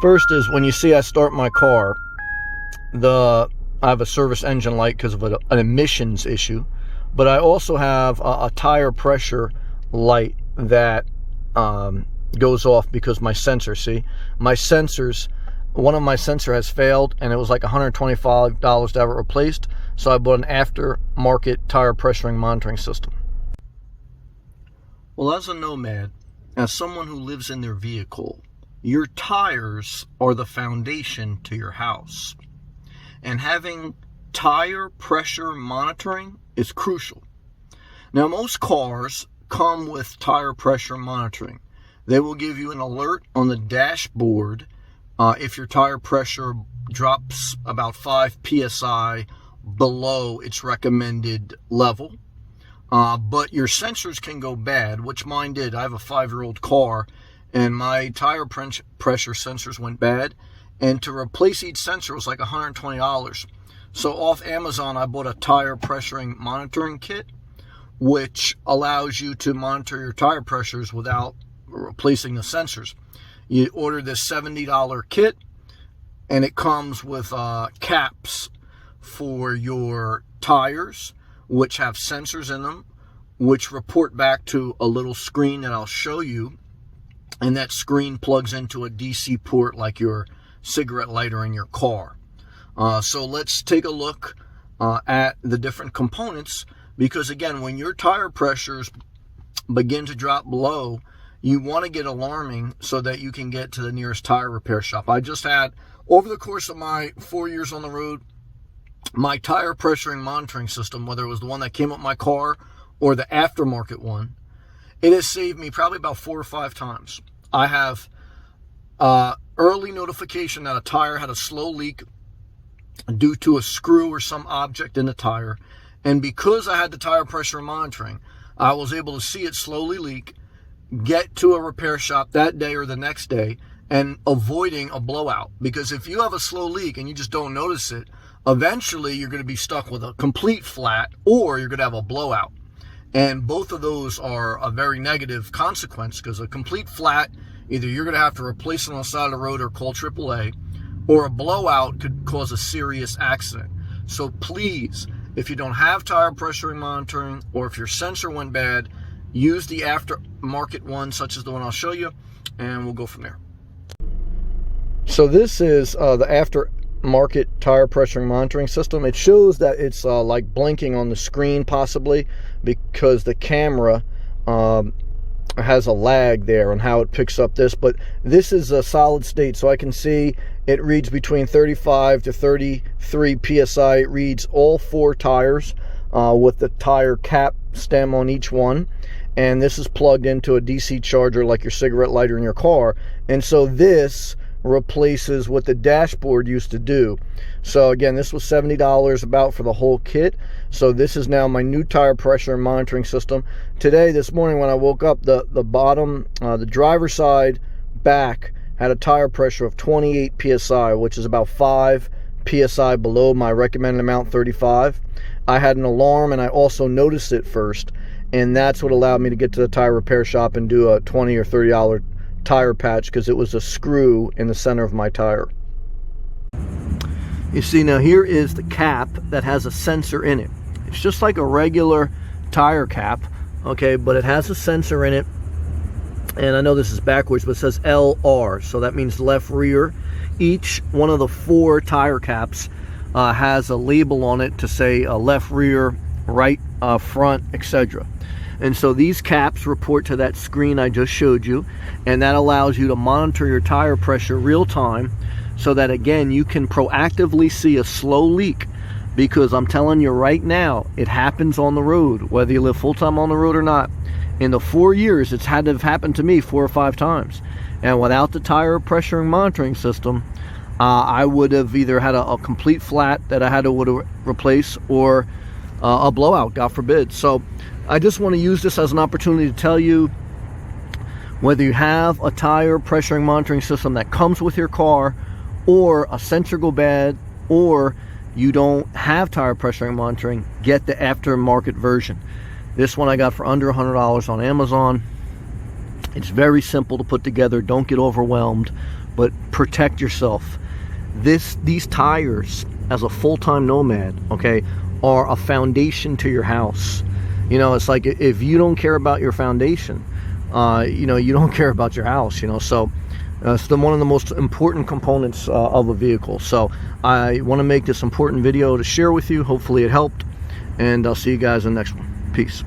First is when you see I start my car, I have a service engine light because of an emissions issue, but I also have a tire pressure light that goes off because my sensor, one of my sensor has failed, and it was like $125 to have it replaced, so I bought an aftermarket tire pressuring monitoring system. Well, as a nomad, as someone who lives in their vehicle, your tires are the foundation to your house. And having tire pressure monitoring is crucial. Now, most cars come with tire pressure monitoring. They will give you an alert on the dashboard if your tire pressure drops about 5 psi below its recommended level. But your sensors can go bad, which mine did. I have a 5-year-old car, and my tire pressure sensors went bad, and to replace each sensor was like $120. So off Amazon, I bought a tire pressuring monitoring kit, which allows you to monitor your tire pressures without replacing the sensors. You order this $70 kit, and it comes with caps for your tires, which have sensors in them, which report back to a little screen that I'll show you. And that screen plugs into a DC port like your cigarette lighter in your car. So let's take a look at the different components, because again, when your tire pressures begin to drop below, you want to get alarming so that you can get to the nearest tire repair shop. I just had, over the course of my 4 years on the road, my tire pressuring monitoring system, whether it was the one that came with my car or the aftermarket one, it has saved me probably about 4 or 5 times. I have early notification that a tire had a slow leak due to a screw or some object in the tire. And because I had the tire pressure monitoring, I was able to see it slowly leak, get to a repair shop that day or the next day, and avoiding a blowout. Because if you have a slow leak and you just don't notice it, eventually you're going to be stuck with a complete flat, or you're going to have a blowout. And both of those are a very negative consequence, because a complete flat, either you're going to have to replace it on the side of the road or call AAA, or a blowout could cause a serious accident. So please, if you don't have tire pressuring monitoring, or if your sensor went bad, use the aftermarket one, such as the one I'll show you, and we'll go from there. So this is the aftermarket tire pressuring monitoring system. It shows that it's like blinking on the screen, possibly because the camera has a lag there on how it picks up this, but this is a solid state, so I can see it reads between 35 to 33 psi. It reads all 4 tires with the tire cap stem on each one, and this is plugged into a DC charger like your cigarette lighter in your car. And so this replaces what the dashboard used to do. So again, this was $70 about for the whole kit. So this is now my new tire pressure and monitoring system. Today, this morning when I woke up, the bottom, the driver's side back had a tire pressure of 28 psi, which is about 5 psi below my recommended amount, 35. I had an alarm, and I also noticed it first, and that's what allowed me to get to the tire repair shop and do a $20 or $30 tire patch, because it was a screw in the center of my tire. You see, now here is the cap that has a sensor in it. It's just like a regular tire cap, okay, but it has a sensor in it. And I know this is backwards, but it says LR, so that means left rear. Each one of the 4 tire caps has a label on it to say left rear, right front, etc. And so these caps report to that screen I just showed you, and that allows you to monitor your tire pressure real time, so that again you can proactively see a slow leak. Because I'm telling you right now, it happens on the road, whether you live full-time on the road or not. In the 4 years, it's had to have happened to me 4 or 5 times. And without the tire pressure and monitoring system, I would have either had a complete flat that I had to replace, or a blowout, God forbid. So I just want to use this as an opportunity to tell you, whether you have a tire pressuring monitoring system that comes with your car, or a sensor go bad, or you don't have tire pressuring monitoring, get the aftermarket version. This one I got for under $100 on Amazon. It's very simple to put together. Don't get overwhelmed, but protect yourself. These tires, as a full-time nomad, okay, are a foundation to your house. You know, it's like if you don't care about your foundation, you know, you don't care about your house, you know. So it's one of the most important components of a vehicle. So I want to make this important video to share with you. Hopefully it helped, and I'll see you guys in the next one. Peace.